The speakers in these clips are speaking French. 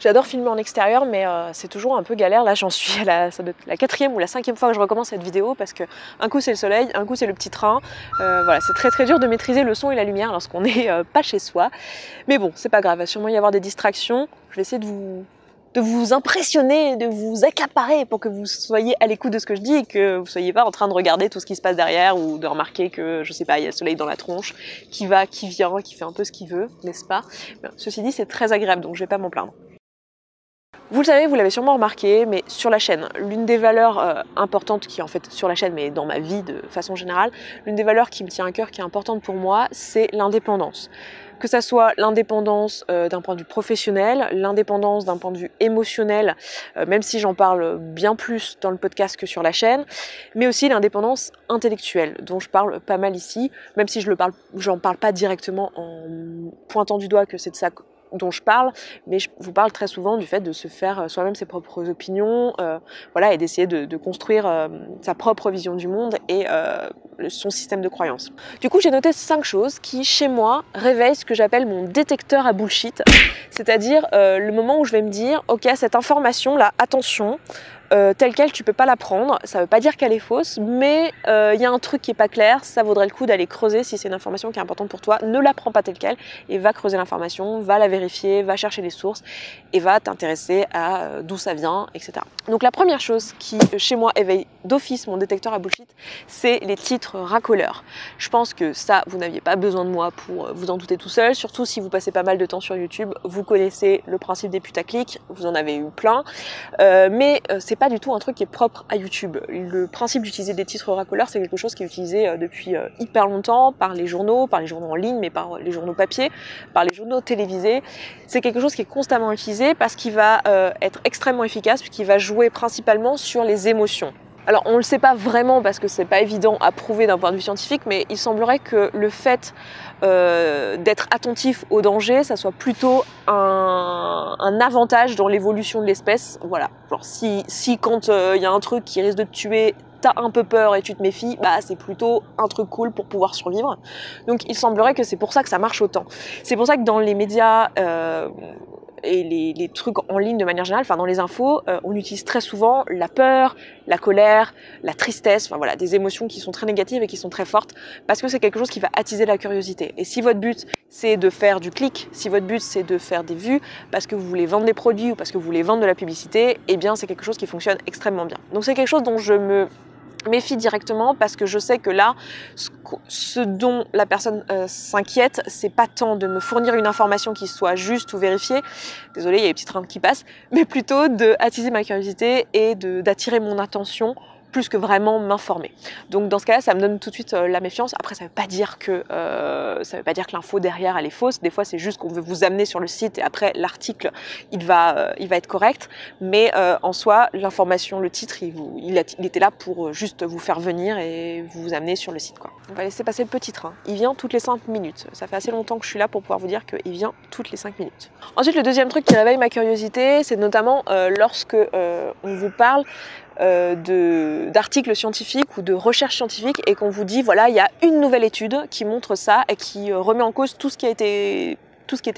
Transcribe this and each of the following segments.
J'adore filmer en extérieur, mais c'est toujours un peu galère. Là, j'en suis à ça doit être la 4e ou la 5e fois que je recommence cette vidéo parce que un coup c'est le soleil, un coup c'est le petit train. Voilà, c'est très dur de maîtriser le son et la lumière lorsqu'on n'est pas chez soi. Mais bon, c'est pas grave, il va sûrement y avoir des distractions. Je vais essayer de vous impressionner, de vous accaparer pour que vous soyez à l'écoute de ce que je dis et que vous soyez pas en train de regarder tout ce qui se passe derrière ou de remarquer que, je sais pas, il y a le soleil dans la tronche, qui va, qui vient, qui fait un peu ce qu'il veut, n'est-ce pas? Ceci dit, c'est très agréable, donc je vais pas m'en plaindre. Vous le savez, vous l'avez sûrement remarqué, mais sur la chaîne, l'une des valeurs importantes qui est en fait sur la chaîne, mais dans ma vie de façon générale, l'une des valeurs qui me tient à cœur, qui est importante pour moi, c'est l'indépendance. Que ça soit l'indépendance d'un point de vue professionnel, l'indépendance d'un point de vue émotionnel, même si j'en parle bien plus dans le podcast que sur la chaîne, mais aussi l'indépendance intellectuelle, dont je parle pas mal ici, même si j'en parle pas directement en pointant du doigt que c'est de ça dont je parle, mais je vous parle très souvent du fait de se faire soi-même ses propres opinions, voilà, et d'essayer de construire sa propre vision du monde et son système de croyances. Du coup, j'ai noté 5 choses qui, chez moi, réveillent ce que j'appelle mon détecteur à bullshit, c'est-à-dire le moment où je vais me dire, ok, cette information-là, attention, telle quelle, tu peux pas la prendre. Ça veut pas dire qu'elle est fausse, mais y a un truc qui est pas clair, ça vaudrait le coup d'aller creuser si c'est une information qui est importante pour toi. Ne la prends pas telle quelle et va creuser l'information, va la vérifier, va chercher les sources et va t'intéresser à d'où ça vient, etc. Donc la première chose qui, chez moi, éveille d'office mon détecteur à bullshit, c'est les titres racoleurs. Je pense que ça, vous n'aviez pas besoin de moi pour vous en douter tout seul, surtout si vous passez pas mal de temps sur YouTube, vous connaissez le principe des putaclics, vous en avez eu plein, mais c'est pas du tout un truc qui est propre à YouTube. Le principe d'utiliser des titres racoleurs, c'est quelque chose qui est utilisé depuis hyper longtemps par les journaux en ligne, mais par les journaux papier, par les journaux télévisés. C'est quelque chose qui est constamment utilisé parce qu'il va être extrêmement efficace, puisqu'il va jouer principalement sur les émotions. Alors on ne le sait pas vraiment parce que c'est pas évident à prouver d'un point de vue scientifique, mais il semblerait que le fait d'être attentif au danger, ça soit plutôt un avantage dans l'évolution de l'espèce. Voilà, genre si quand y a un truc qui risque de te tuer, t'as un peu peur et tu te méfies, bah c'est plutôt un truc cool pour pouvoir survivre. Donc il semblerait que c'est pour ça que ça marche autant. C'est pour ça que dans les médias et les trucs en ligne de manière générale, enfin dans les infos, on utilise très souvent la peur, la colère, la tristesse, enfin voilà, des émotions qui sont très négatives et qui sont très fortes, parce que c'est quelque chose qui va attiser la curiosité. Et si votre but c'est de faire du clic, si votre but c'est de faire des vues, parce que vous voulez vendre des produits ou parce que vous voulez vendre de la publicité, eh bien c'est quelque chose qui fonctionne extrêmement bien. Donc c'est quelque chose dont je me méfie directement parce que je sais que là, ce dont la personne s'inquiète, c'est pas tant de me fournir une information qui soit juste ou vérifiée, désolé, il y a les petits trains qui passent, mais plutôt d'attiser ma curiosité et d'attirer mon attention plus que vraiment m'informer. Donc dans ce cas-là, ça me donne tout de suite la méfiance. Après, ça veut pas dire que l'info derrière elle est fausse. Des fois, c'est juste qu'on veut vous amener sur le site et après l'article, il va être correct. Mais en soi, l'information, le titre, il était là pour juste vous faire venir et vous amener sur le site, quoi. On va laisser passer le petit train. Il vient toutes les 5 minutes. Ça fait assez longtemps que je suis là pour pouvoir vous dire qu'il vient toutes les 5 minutes. Ensuite, le deuxième truc qui réveille ma curiosité, c'est notamment lorsque on vous parle d'articles scientifiques ou de recherches scientifiques et qu'on vous dit voilà, il y a une nouvelle étude qui montre ça et qui remet en cause tout ce qui était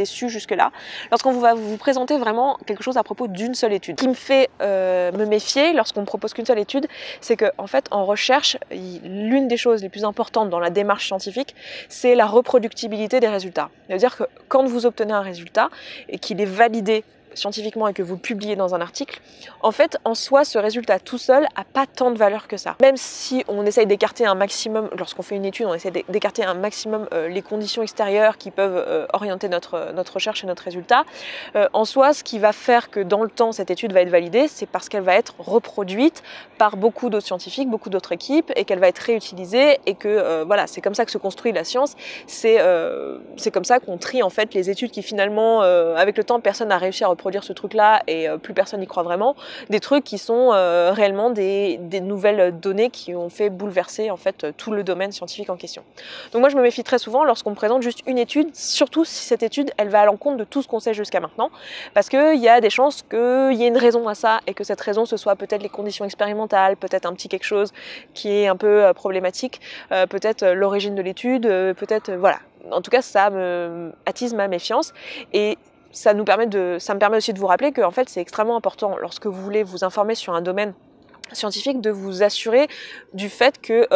su jusque-là, lorsqu'on va vous présenter vraiment quelque chose à propos d'une seule étude. Ce qui me fait me méfier lorsqu'on ne propose qu'une seule étude, c'est que en fait en recherche, l'une des choses les plus importantes dans la démarche scientifique, c'est la reproductibilité des résultats. C'est-à-dire que quand vous obtenez un résultat et qu'il est validé scientifiquement et que vous le publiez dans un article, en fait, en soi, ce résultat tout seul a pas tant de valeur que ça. Même si on essaye d'écarter un maximum, lorsqu'on fait une étude, on essaie d'écarter un maximum les conditions extérieures qui peuvent orienter notre recherche et notre résultat, en soi, ce qui va faire que dans le temps, cette étude va être validée, c'est parce qu'elle va être reproduite par beaucoup d'autres scientifiques, beaucoup d'autres équipes, et qu'elle va être réutilisée, et que voilà, c'est comme ça que se construit la science, c'est comme ça qu'on trie en fait les études qui finalement, avec le temps, personne n'a réussi à reproduire ce truc-là et plus personne n'y croit vraiment, des trucs qui sont réellement des nouvelles données qui ont fait bouleverser en fait tout le domaine scientifique en question. Donc moi je me méfie très souvent lorsqu'on me présente juste une étude, surtout si cette étude elle va à l'encontre de tout ce qu'on sait jusqu'à maintenant, parce qu'il y a des chances qu'il y ait une raison à ça et que cette raison ce soit peut-être les conditions expérimentales, peut-être un petit quelque chose qui est un peu problématique, peut-être l'origine de l'étude, peut-être voilà. En tout cas ça me attise ma méfiance et ça me permet aussi de vous rappeler que en fait, c'est extrêmement important lorsque vous voulez vous informer sur un domaine scientifique de vous assurer du fait que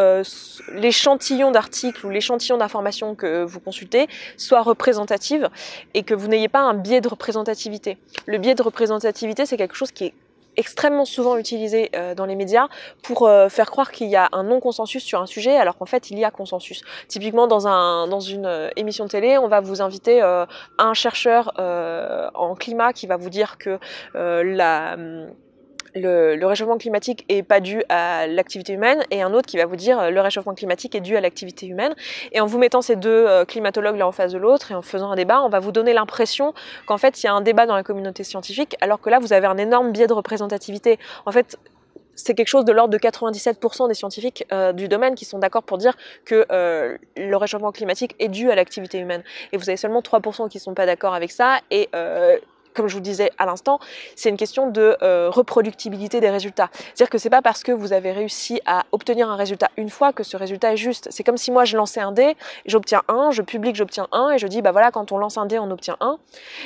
l'échantillon d'articles ou l'échantillon d'informations que vous consultez soit représentative et que vous n'ayez pas un biais de représentativité. Le biais de représentativité, c'est quelque chose qui est extrêmement souvent utilisé dans les médias pour faire croire qu'il y a un non-consensus sur un sujet alors qu'en fait il y a consensus. Typiquement dans une émission de télé, on va vous inviter un chercheur en climat qui va vous dire que le réchauffement climatique est pas dû à l'activité humaine et un autre qui va vous dire le réchauffement climatique est dû à l'activité humaine. Et en vous mettant ces deux climatologues l'un en face de l'autre et en faisant un débat, on va vous donner l'impression qu'en fait il y a un débat dans la communauté scientifique alors que là vous avez un énorme biais de représentativité. En fait, c'est quelque chose de l'ordre de 97% des scientifiques du domaine qui sont d'accord pour dire que le réchauffement climatique est dû à l'activité humaine. Et vous avez seulement 3% qui sont pas d'accord avec ça et comme je vous disais à l'instant, c'est une question de reproductibilité des résultats. C'est-à-dire que c'est pas parce que vous avez réussi à obtenir un résultat une fois que ce résultat est juste. C'est comme si moi je lançais un dé, j'obtiens 1, je publie que j'obtiens 1 et je dis bah voilà, quand on lance un dé on obtient 1.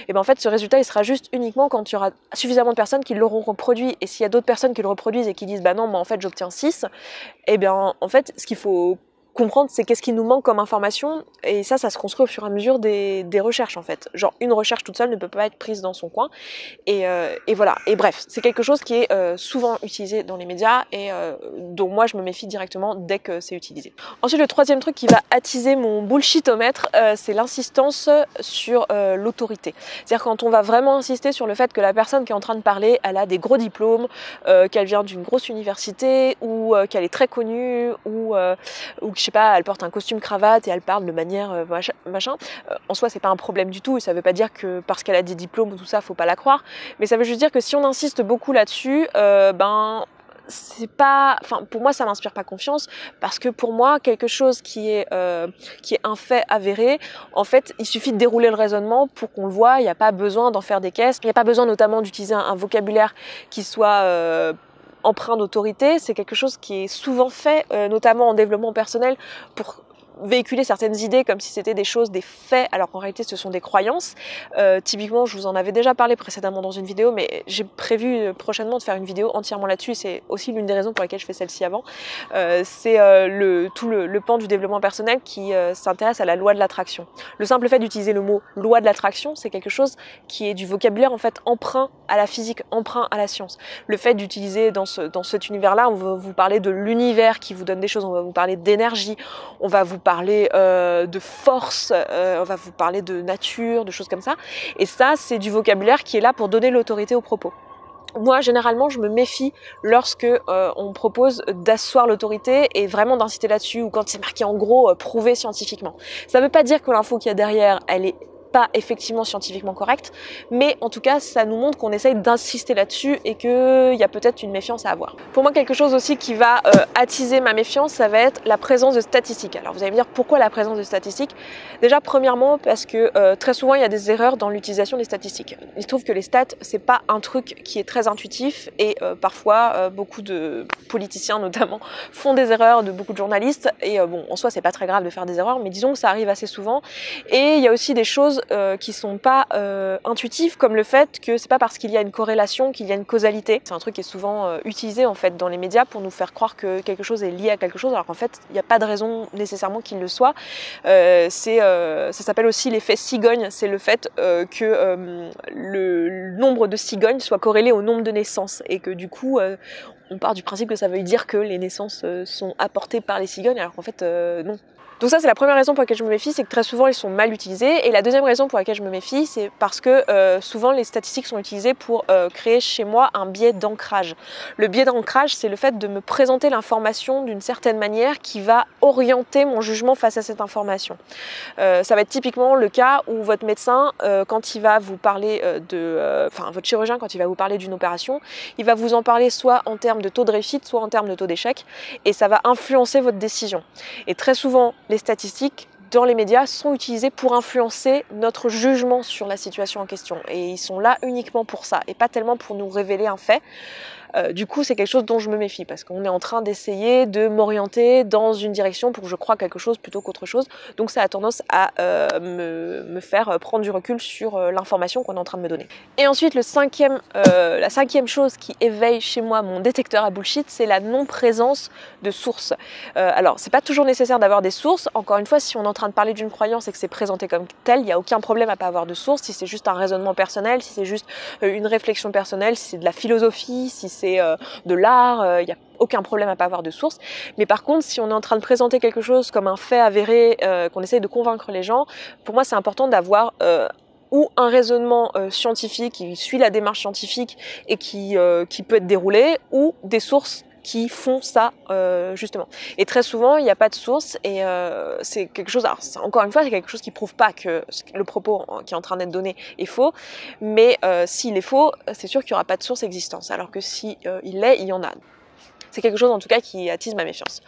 Et ben en fait ce résultat il sera juste uniquement quand il y aura suffisamment de personnes qui l'auront reproduit. Et s'il y a d'autres personnes qui le reproduisent et qui disent bah non, moi en fait j'obtiens 6, et bien en fait ce qu'il faut comprendre, c'est qu'est-ce qui nous manque comme information, et ça se construit au fur et à mesure des recherches en fait. Genre une recherche toute seule ne peut pas être prise dans son coin, et voilà. Et bref, c'est quelque chose qui est souvent utilisé dans les médias et dont moi je me méfie directement dès que c'est utilisé. Ensuite, le troisième truc qui va attiser mon bullshitomètre, c'est l'insistance sur l'autorité. C'est-à-dire quand on va vraiment insister sur le fait que la personne qui est en train de parler, elle a des gros diplômes, qu'elle vient d'une grosse université, ou qu'elle est très connue, ou je sais pas, elle porte un costume cravate et elle parle de manière machin. En soi, c'est pas un problème du tout et ça veut pas dire que parce qu'elle a des diplômes ou tout ça, faut pas la croire. Mais ça veut juste dire que si on insiste beaucoup là-dessus, c'est pas, enfin pour moi ça m'inspire pas confiance parce que pour moi quelque chose qui est un fait avéré, en fait il suffit de dérouler le raisonnement pour qu'on le voit. Il n'y a pas besoin d'en faire des caisses. Il n'y a pas besoin notamment d'utiliser un vocabulaire qui soit empreint d'autorité. C'est quelque chose qui est souvent fait, notamment en développement personnel, pour véhiculer certaines idées comme si c'était des choses, des faits, alors qu'en réalité ce sont des croyances. Typiquement, je vous en avais déjà parlé précédemment dans une vidéo, mais j'ai prévu prochainement de faire une vidéo entièrement là-dessus. C'est aussi l'une des raisons pour lesquelles je fais celle-ci avant. C'est tout le pan du développement personnel qui s'intéresse à la loi de l'attraction. Le simple fait d'utiliser le mot loi de l'attraction, c'est quelque chose qui est du vocabulaire en fait emprunt à la physique, emprunt à la science. Le fait d'utiliser dans cet univers-là, on va vous parler de l'univers qui vous donne des choses, on va vous parler d'énergie, on va vous parler de force, on va vous parler de nature, de choses comme ça. Et ça, c'est du vocabulaire qui est là pour donner l'autorité aux propos. Moi, généralement, je me méfie lorsque on me propose d'asseoir l'autorité et vraiment d'inciter là-dessus, ou quand c'est marqué en gros prouvé scientifiquement. Ça ne veut pas dire que l'info qu'il y a derrière, elle est pas effectivement scientifiquement correcte, mais en tout cas ça nous montre qu'on essaye d'insister là-dessus et qu'il y a peut-être une méfiance à avoir. Pour moi, quelque chose aussi qui va attiser ma méfiance, ça va être la présence de statistiques. Alors vous allez me dire pourquoi la présence de statistiques? Déjà premièrement parce que très souvent il y a des erreurs dans l'utilisation des statistiques. Il se trouve que les stats c'est pas un truc qui est très intuitif et parfois beaucoup de politiciens notamment font des erreurs, de beaucoup de journalistes, et bon en soi c'est pas très grave de faire des erreurs, mais disons que ça arrive assez souvent. Et il y a aussi des choses qui sont pas intuitives, comme le fait que c'est pas parce qu'il y a une corrélation qu'il y a une causalité. C'est un truc qui est souvent utilisé en fait dans les médias pour nous faire croire que quelque chose est lié à quelque chose, alors qu'en fait il n'y a pas de raison nécessairement qu'il le soit. Ça s'appelle aussi l'effet cigogne. C'est le fait que le nombre de cigognes soit corrélé au nombre de naissances et que du coup on part du principe que ça veut dire que les naissances sont apportées par les cigognes, alors qu'en fait non. Donc ça c'est la première raison pour laquelle je me méfie, c'est que très souvent ils sont mal utilisés. Et la deuxième raison pour laquelle je me méfie, c'est parce que souvent les statistiques sont utilisées pour créer chez moi un biais d'ancrage. Le biais d'ancrage, c'est le fait de me présenter l'information d'une certaine manière qui va orienter mon jugement face à cette information. Ça va être typiquement le cas où votre médecin, quand il va vous parler votre chirurgien, quand il va vous parler d'une opération, il va vous en parler soit en termes de taux de réussite, soit en termes de taux d'échec, et ça va influencer votre décision. Et très souvent, les statistiques dans les médias sont utilisées pour influencer notre jugement sur la situation en question. Et ils sont là uniquement pour ça, et pas tellement pour nous révéler un fait. Du coup, c'est quelque chose dont je me méfie parce qu'on est en train d'essayer de m'orienter dans une direction pour que je croie quelque chose plutôt qu'autre chose. Donc ça a tendance à me faire prendre du recul sur l'information qu'on est en train de me donner. Et ensuite, la cinquième chose qui éveille chez moi mon détecteur à bullshit, c'est la non-présence de sources. Alors, c'est pas toujours nécessaire d'avoir des sources. Encore une fois, si on est en train de parler d'une croyance et que c'est présenté comme tel, il n'y a aucun problème à pas avoir de sources. Si c'est juste un raisonnement personnel, si c'est juste une réflexion personnelle, si c'est de la philosophie, si c'est de l'art, il n'y a aucun problème à pas avoir de sources. Mais par contre, si on est en train de présenter quelque chose comme un fait avéré, qu'on essaye de convaincre les gens, pour moi, c'est important d'avoir ou un raisonnement scientifique qui suit la démarche scientifique et qui peut être déroulé, ou des sources qui font ça justement. Et très souvent, il n'y a pas de source et c'est quelque chose, alors encore une fois, c'est quelque chose qui prouve pas que le propos qui est en train d'être donné est faux, mais s'il est faux, c'est sûr qu'il n'y aura pas de source existence, alors que si il l'est, il y en a. C'est quelque chose en tout cas qui attise ma méfiance.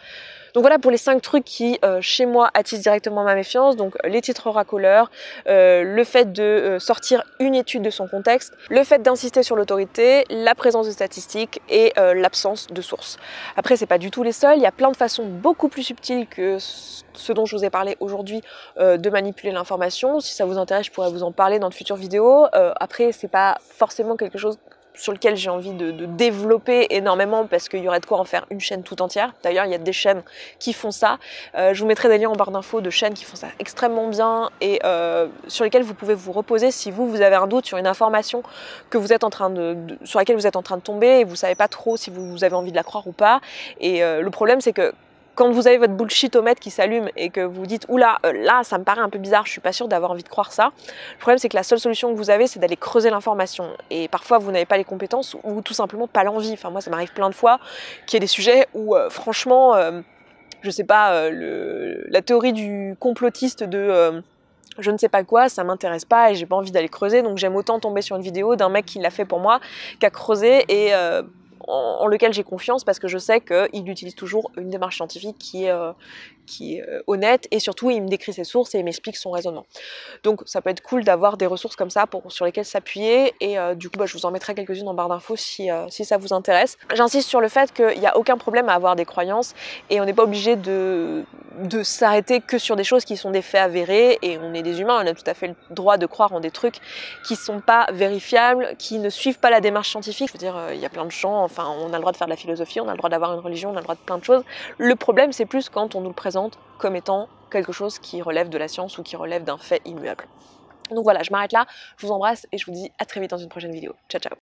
Donc voilà pour les 5 trucs qui, chez moi, attisent directement ma méfiance. Donc les titres racoleurs, le fait de sortir une étude de son contexte, le fait d'insister sur l'autorité, la présence de statistiques et l'absence de sources. Après, c'est pas du tout les seuls. Il y a plein de façons beaucoup plus subtiles que ce dont je vous ai parlé aujourd'hui de manipuler l'information. Si ça vous intéresse, je pourrais vous en parler dans de futures vidéos. Après, c'est pas forcément quelque chose sur lequel j'ai envie de développer énormément parce qu'il y aurait de quoi en faire une chaîne tout entière. D'ailleurs, il y a des chaînes qui font ça. Je vous mettrai des liens en barre d'infos de chaînes qui font ça extrêmement bien et sur lesquelles vous pouvez vous reposer si vous avez un doute sur une information que vous êtes en train sur laquelle vous êtes en train de tomber et vous savez pas trop si vous avez envie de la croire ou pas. Et le problème, c'est que quand vous avez votre bullshitomètre qui s'allume et que vous dites oula, là ça me paraît un peu bizarre, je suis pas sûre d'avoir envie de croire ça. Le problème, c'est que la seule solution que vous avez, c'est d'aller creuser l'information. Et parfois vous n'avez pas les compétences ou tout simplement pas l'envie. Enfin moi ça m'arrive plein de fois qu'il y ait des sujets où franchement, je sais pas, la théorie du complotiste de je ne sais pas quoi, ça m'intéresse pas et j'ai pas envie d'aller creuser, donc j'aime autant tomber sur une vidéo d'un mec qui l'a fait pour moi qu'à creuser et en lequel j'ai confiance parce que je sais qu'il utilise toujours une démarche scientifique qui est honnête et surtout il me décrit ses sources et il m'explique son raisonnement. Donc ça peut être cool d'avoir des ressources comme ça sur lesquelles s'appuyer et du coup je vous en mettrai quelques-unes en barre d'infos si ça vous intéresse. J'insiste sur le fait qu'il n'y a aucun problème à avoir des croyances et on n'est pas obligé de s'arrêter que sur des choses qui sont des faits avérés et on est des humains, on a tout à fait le droit de croire en des trucs qui sont pas vérifiables, qui ne suivent pas la démarche scientifique. Je veux dire, il y a plein de gens, enfin on a le droit de faire de la philosophie, on a le droit d'avoir une religion, on a le droit de plein de choses. Le problème c'est plus quand on nous le présente comme étant quelque chose qui relève de la science ou qui relève d'un fait immuable. Donc voilà, je m'arrête là, je vous embrasse et je vous dis à très vite dans une prochaine vidéo. Ciao ciao.